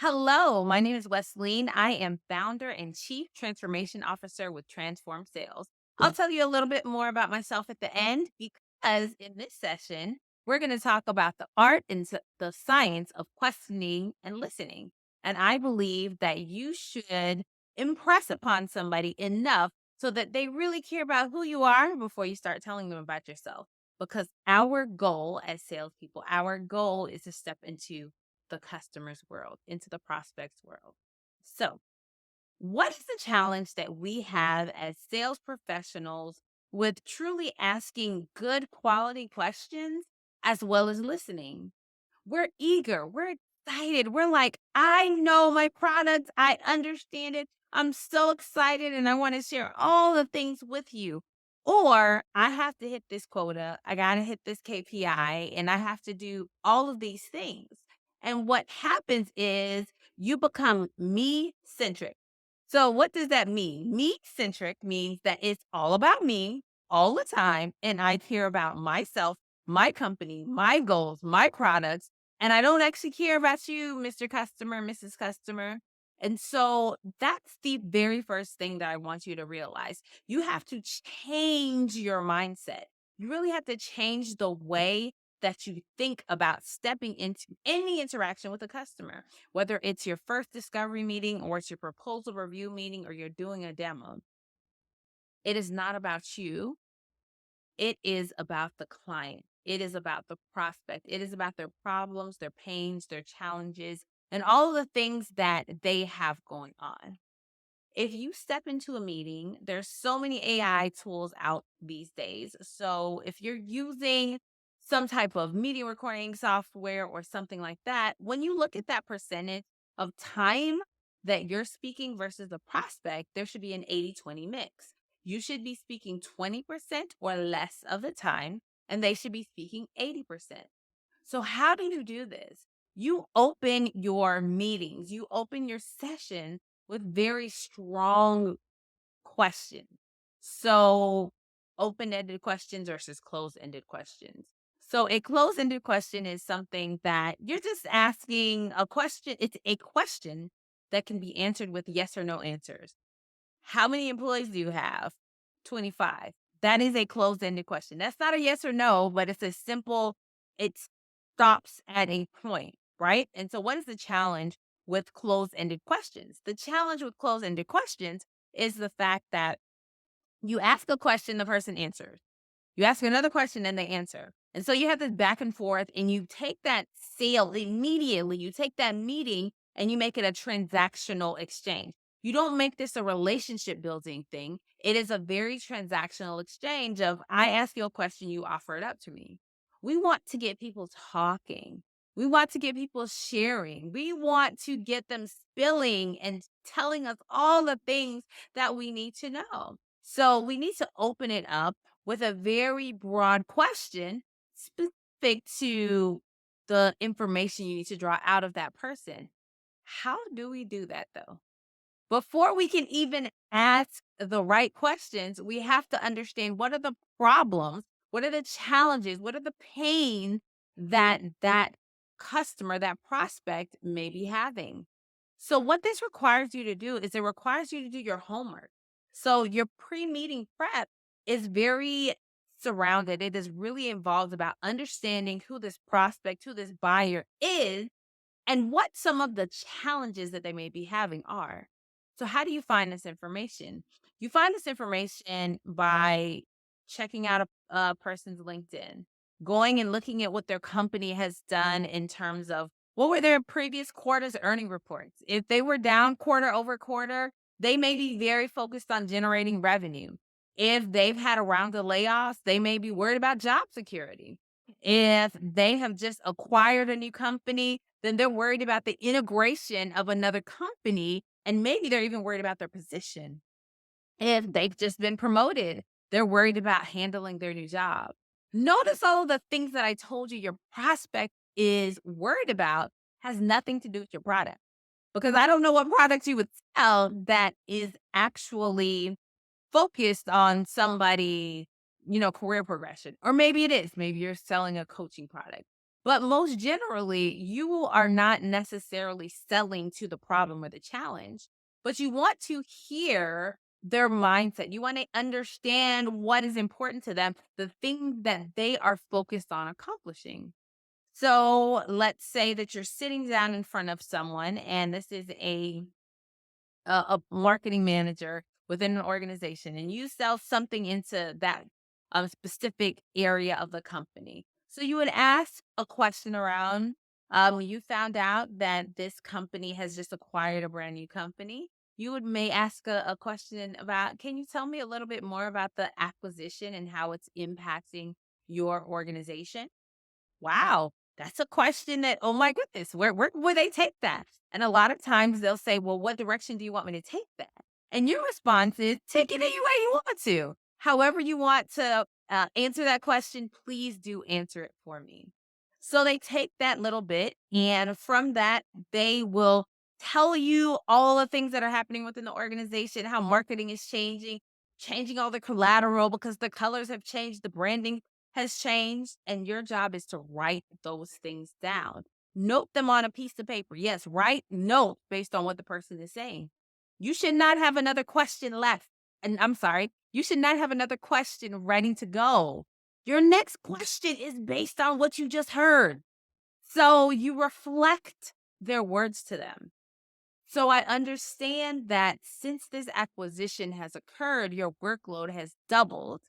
Hello, my name is Wesleyne. I am founder and chief transformation officer with Transform Sales. I'll tell you a little bit more about myself at the end because in this session, we're going to talk about the art and the science of questioning and listening. And I believe that you should impress upon somebody enough so that they really care about who you are before you start telling them about yourself. Because our goal as salespeople, our goal is to step into the customer's world, into the prospect's world. So, what is the challenge that we have as sales professionals with truly asking good quality questions as well as listening? We're eager, we're excited. We're like, I know my product, I understand it. I'm so excited and I want to share all the things with you. Or I have to hit this quota, I got to hit this KPI, and I have to do all of these things. And what happens is you become me centric. So, what does that mean? Me centric means that it's all about me all the time. And I care about myself, my company, my goals, my products. And I don't actually care about you, Mr. Customer, Mrs. Customer. And so that's the very first thing that I want you to realize. You have to change your mindset. You really have to change the way that you think about stepping into any interaction with a customer, whether it's your first discovery meeting or it's your proposal review meeting or you're doing a demo. It is not about you. It is about the client. It is about the prospect. It is about their problems, their pains, their challenges, and all of the things that they have going on. If you step into a meeting, there's so many AI tools out these days. So if you're using some type of meeting recording software or something like that, when you look at that percentage of time that you're speaking versus the prospect, there should be an 80-20 mix. You should be speaking 20% or less of the time, and they should be speaking 80%. So, how do you do this? You open your meetings, you open your session with very strong questions. So, open ended questions versus closed ended questions. So, a closed ended question is something that you're just asking a question. It's a question that can be answered with yes or no answers. How many employees do you have? 25. That is a closed ended question. That's not a yes or no, but it's a simple, it stops at a point, right? And so, what is the challenge with closed ended questions? The challenge with closed ended questions is the fact that you ask a question, the person answers. You ask another question and they answer. And so you have this back and forth, and you take that sale immediately. You take that meeting and you make it a transactional exchange. You don't make this a relationship building thing. It is a very transactional exchange of I ask you a question, you offer it up to me. We want to get people talking. We want to get people sharing. We want to get them spilling and telling us all the things that we need to know. So we need to open it up with a very broad question specific to the information you need to draw out of that person. How do we do that though? Before we can even ask the right questions, we have to understand what are the problems, what are the challenges, what are the pains that customer, that prospect may be having. So what this requires you to do is it requires you to do your homework. So your pre-meeting prep is very surrounded. It is really involved about understanding who this prospect, who this buyer is, and what some of the challenges that they may be having are. So, how do you find this information? You find this information by checking out a person's LinkedIn, going and looking at what their company has done in terms of what were their previous quarter's earning reports. If they were down quarter over quarter, they may be very focused on generating revenue. If they've had a round of layoffs, they may be worried about job security. If they have just acquired a new company, then they're worried about the integration of another company, and maybe they're even worried about their position. If they've just been promoted, they're worried about handling their new job. Notice all of the things that I told you your prospect is worried about has nothing to do with your product. Because I don't know what products you would sell that is actually focused on somebody, career progression. Or maybe it is. Maybe you're selling a coaching product. But most generally, you are not necessarily selling to the problem or the challenge, but you want to hear their mindset. You want to understand what is important to them, the thing that they are focused on accomplishing. So let's say that you're sitting down in front of someone, and this is a marketing manager within an organization, and you sell something into that specific area of the company. So you would ask a question around when you found out that this company has just acquired a brand new company. You would may ask a question about, can you tell me a little bit more about the acquisition and how it's impacting your organization? Wow, that's a question that, oh my goodness, where would they take that? And a lot of times they'll say, well, what direction do you want me to take that? And your response is, take it any way you want to. However, you want to answer that question, please do answer it for me. So they take that little bit, and from that, they will tell you all the things that are happening within the organization, how marketing is changing, changing all the collateral because the colors have changed, the branding has changed, and your job is to write those things down. Note them on a piece of paper. Yes, write notes based on what the person is saying. You should not have another question left. And I'm sorry, you should not have another question ready to go. Your next question is based on what you just heard. So you reflect their words to them. So I understand that since this acquisition has occurred, your workload has doubled.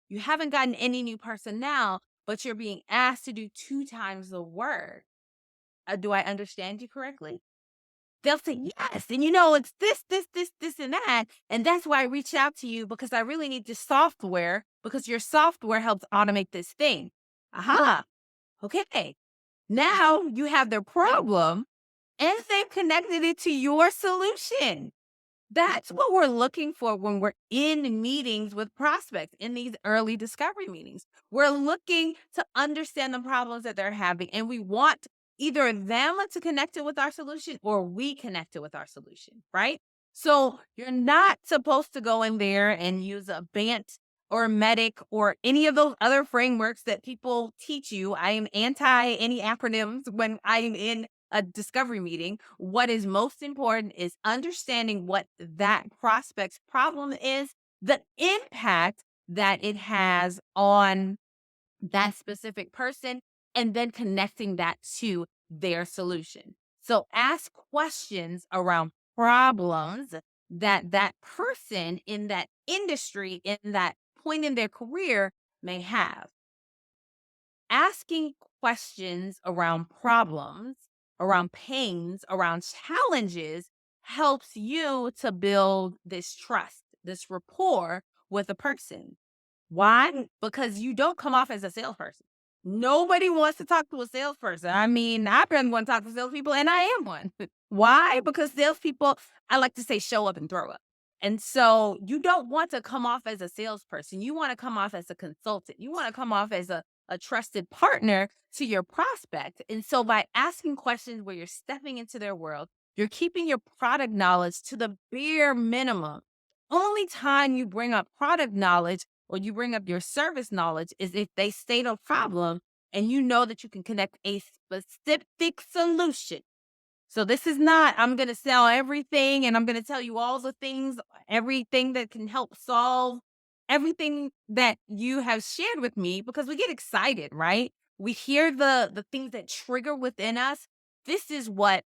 You haven't gotten any new personnel, but you're being asked to do 2 times the work. Do I understand you correctly? They'll say, yes. And it's this, and that. And that's why I reached out to you because I really need your software because your software helps automate this thing. Aha. Okay. Now you have their problem and they've connected it to your solution. That's what we're looking for when we're in meetings with prospects in these early discovery meetings. We're looking to understand the problems that they're having, and we want either them to connect it with our solution or we connect it with our solution, right? So you're not supposed to go in there and use a BANT or MEDIC or any of those other frameworks that people teach you. I am anti any acronyms when I'm in a discovery meeting. What is most important is understanding what that prospect's problem is, the impact that it has on that specific person, and then connecting that to their solution. So ask questions around problems that that person in that industry, in that point in their career may have. Asking questions around problems, around pains, around challenges helps you to build this trust, this rapport with a person. Why? Because you don't come off as a salesperson. Nobody wants to talk to a salesperson. I mean, I've been one to talk to salespeople, and I am one. Why? Because salespeople, I like to say, show up and throw up. And so you don't want to come off as a salesperson. You want to come off as a consultant. You want to come off as a trusted partner to your prospect. And so by asking questions where you're stepping into their world, you're keeping your product knowledge to the bare minimum. Only time you bring up product knowledge or you bring up your service knowledge is if they state a problem and you know that you can connect a specific solution. So this is not, I'm going to sell everything and I'm going to tell you all the things, everything that can help solve everything that you have shared with me because we get excited, right? We hear the things that trigger within us. This is what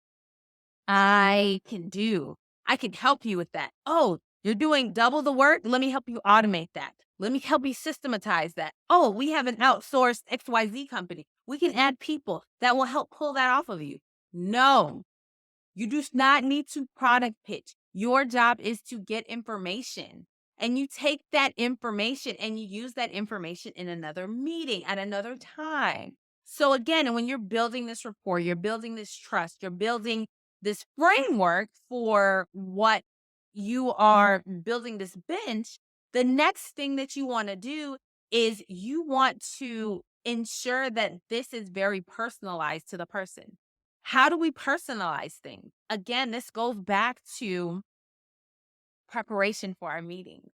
I can do. I can help you with that. Oh, you're doing double the work? Let me help you automate that. Let me help you systematize that. Oh, we have an outsourced XYZ company. We can add people that will help pull that off of you. No, you do not need to product pitch. Your job is to get information. And you take that information and you use that information in another meeting at another time. So again, when you're building this rapport, you're building this trust, you're building this framework for what you are building this bench, the next thing that you want to do is you want to ensure that this is very personalized to the person. How do we personalize things? Again, this goes back to preparation for our meetings.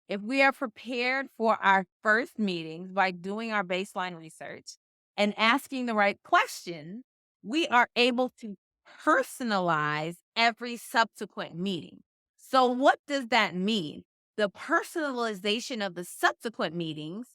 If we are prepared for our first meetings by doing our baseline research, and asking the right questions, we are able to personalize every subsequent meeting. So, what does that mean? The personalization of the subsequent meetings,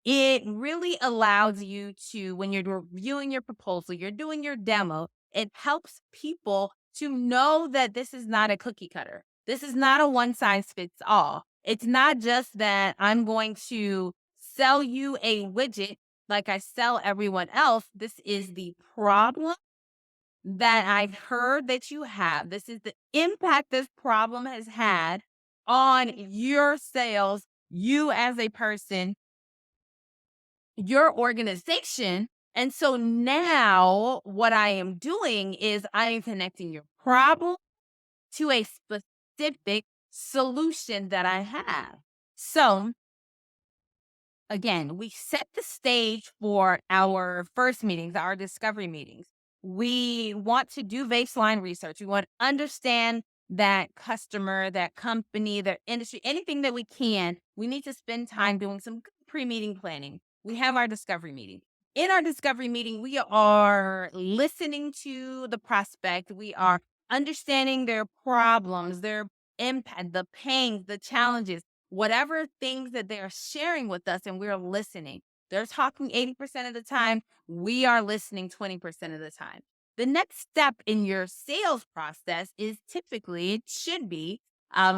it really allows you to, when you're reviewing your proposal, you're doing your demo, it helps people to know that this is not a cookie cutter. This is not a one size fits all. It's not just that I'm going to sell you a widget like I sell everyone else. This is the problem that I've heard that you have. This is the impact this problem has had on your sales, you as a person, your organization. And so now what I am doing is I am connecting your problem to a specific solution that I have. So again, we set the stage for our first meetings, our discovery meetings. We want to do baseline research. We want to understand that customer, that company, their industry, anything that we can. We need to spend time doing some pre meeting planning. We have our discovery meeting. In our discovery meeting, we are listening to the prospect. We are understanding their problems, their impact, the pains, the challenges, whatever things that they are sharing with us, and we're listening. They're talking 80% of the time. We are listening 20% of the time. The next step in your sales process is typically, it should be,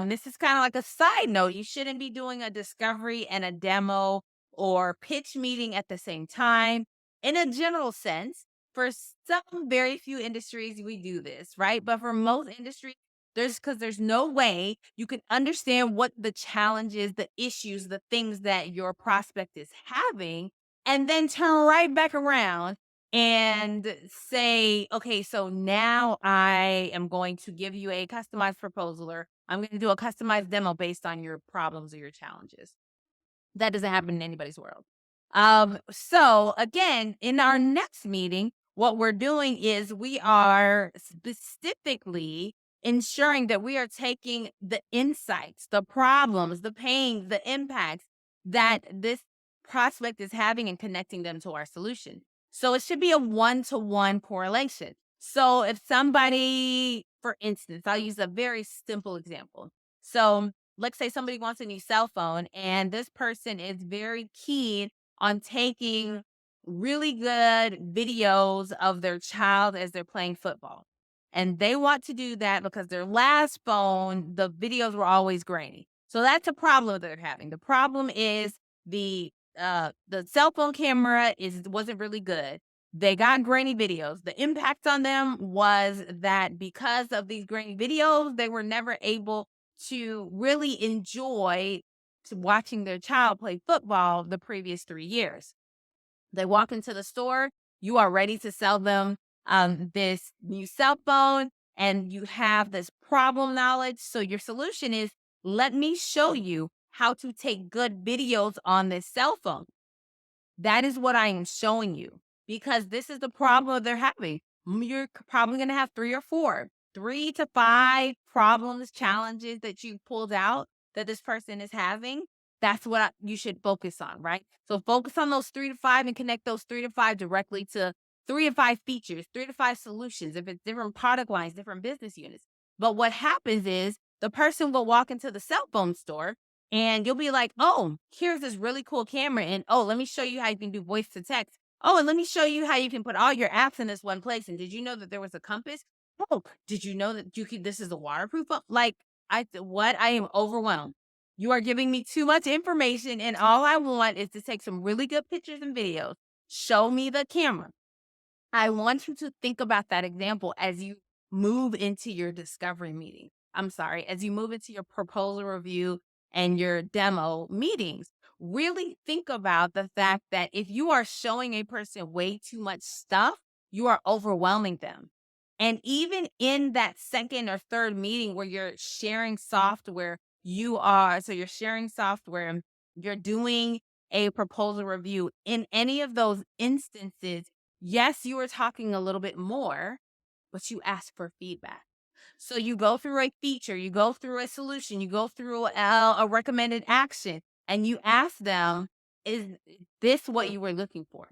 this is kind of like a side note. You shouldn't be doing a discovery and a demo or pitch meeting at the same time. In a general sense, for some very few industries, we do this, right? But for most industries, there's no way you can understand what the challenges, the issues, the things that your prospect is having, and then turn right back around and say, okay, so now I am going to give you a customized proposal, or I'm going to do a customized demo based on your problems or your challenges. That doesn't happen in anybody's world. So again, in our next meeting, what we're doing is we are specifically ensuring that we are taking the insights, the problems, the pains, the impacts that this prospect is having and connecting them to our solution. So it should be a one-to-one correlation. So if somebody, for instance, I'll use a very simple example. So let's say somebody wants a new cell phone and this person is very keen on taking really good videos of their child as they're playing football. And they want to do that because their last phone, the videos were always grainy. So that's a problem they're having. The problem is the cell phone camera wasn't really good. They got grainy videos. The impact on them was that because of these grainy videos, they were never able to really enjoy watching their child play football the previous 3 years. They walk into the store, you are ready to sell them this new cell phone, and you have this problem knowledge. So your solution is, let me show you how to take good videos on this cell phone. That is what I am showing you, because this is the problem they're having. You're probably going to have three or four, 3 to 5 problems, challenges that you pulled out that this person is having. That's what you should focus on, right? So focus on those 3 to 5 and connect those 3 to 5 directly to 3 to 5 features, 3 to 5 solutions. If it's different product lines, different business units. But what happens is the person will walk into the cell phone store and you'll be like, oh, here's this really cool camera. And oh, let me show you how you can do voice to text. Oh, and let me show you how you can put all your apps in this one place. And did you know that there was a compass? Oh, did you know that this is a waterproof? Like, I am overwhelmed. You are giving me too much information. And all I want is to take some really good pictures and videos. Show me the camera. I want you to think about that example as you move into your discovery meeting. I'm sorry, as you move into your proposal review and your demo meetings. Really think about the fact that if you are showing a person way too much stuff, you are overwhelming them. And even in that second or third meeting where you're sharing software, you're sharing software, you're doing a proposal review. In any of those instances, yes, you are talking a little bit more, but you ask for feedback. So you go through a feature, you go through a solution, you go through a recommended action, and you ask them, is this what you were looking for?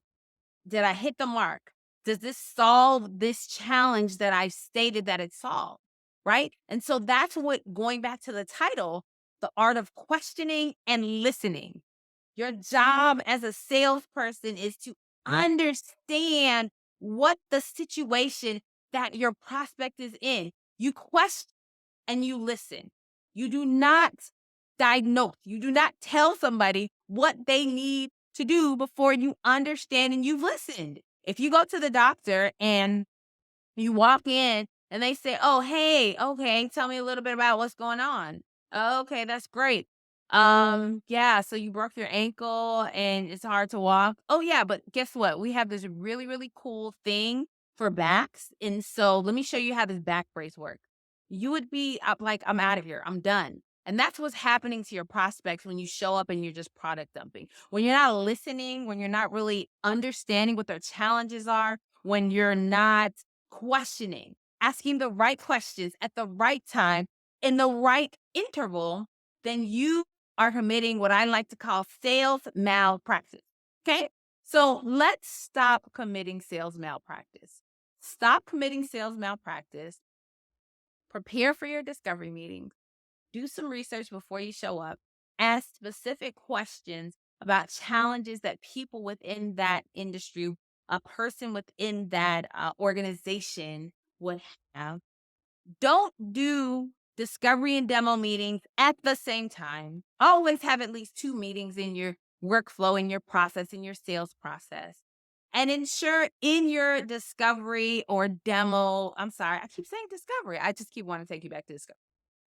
Did I hit the mark? Does this solve this challenge that I stated that it solved? Right. And so that's what, going back to the title, the art of questioning and listening. Your job as a salesperson is to understand what the situation that your prospect is in. You question and you listen. You do not diagnose. You do not tell somebody what they need to do before you understand and you've listened. If you go to the doctor and you walk in and they say, "Oh, hey, okay, tell me a little bit about what's going on." "Oh, okay, that's great. Yeah, so you broke your ankle and it's hard to walk." "Oh, yeah, but guess what? We have this really, really cool thing for backs. And so let me show you how this back brace works." You would be up like, "I'm out of here. I'm done." And that's what's happening to your prospects when you show up and you're just product dumping. When you're not listening, when you're not really understanding what their challenges are, when you're not questioning, asking the right questions at the right time in the right interval, then you are committing what I like to call sales malpractice. Okay. So let's stop committing sales malpractice. Stop committing sales malpractice. Prepare for your discovery meetings. Do some research before you show up. Ask specific questions about challenges that people within that industry, a person within that organization would have. Don't do discovery and demo meetings at the same time. Always have at least two meetings in your workflow, in your process, in your sales process. And ensure in your discovery or demo, I'm sorry, I keep saying discovery. I just keep wanting to take you back to discovery.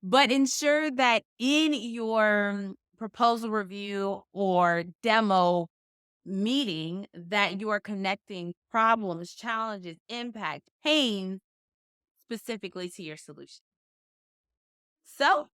But ensure that in your proposal review or demo meeting that you are connecting problems, challenges, impact, pain specifically to your solution. So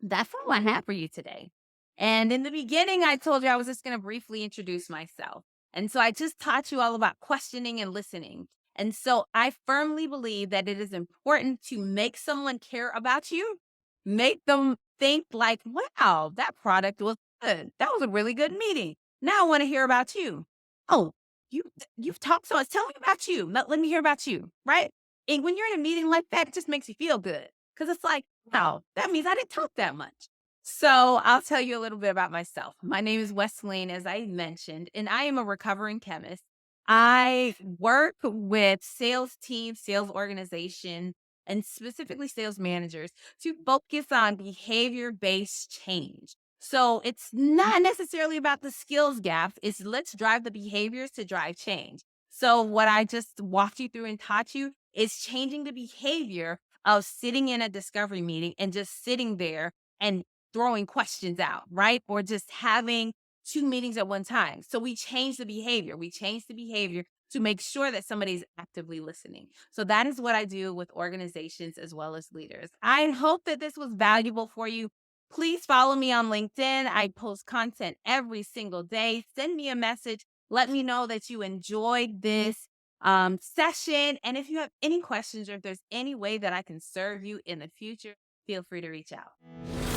that's all I have for you today. And in the beginning, I told you I was just going to briefly introduce myself. And so I just taught you all about questioning and listening. And so I firmly believe that it is important to make someone care about you, make them think like, wow, that product was good. That was a really good meeting. Now I want to hear about you. Oh, you you've talked so much. Tell me about you. Let me hear about you. Right. And when you're in a meeting like that, it just makes you feel good. Cause it's like, wow, that means I didn't talk that much. So I'll tell you a little bit about myself. My name is Wesleyne, as I mentioned, and I am a recovering chemist. I work with sales teams, sales organization, and specifically sales managers to focus on behavior based change. So it's not necessarily about the skills gaps, it's let's drive the behaviors to drive change. So what I just walked you through and taught you is changing the behavior of sitting in a discovery meeting and just sitting there and throwing questions out, right? Or just having two meetings at one time. So we change the behavior. We change the behavior to make sure that somebody's actively listening. So that is what I do with organizations as well as leaders. I hope that this was valuable for you. Please follow me on LinkedIn. I post content every single day. Send me a message. Let me know that you enjoyed this session. And if you have any questions or if there's any way that I can serve you in the future, feel free to reach out.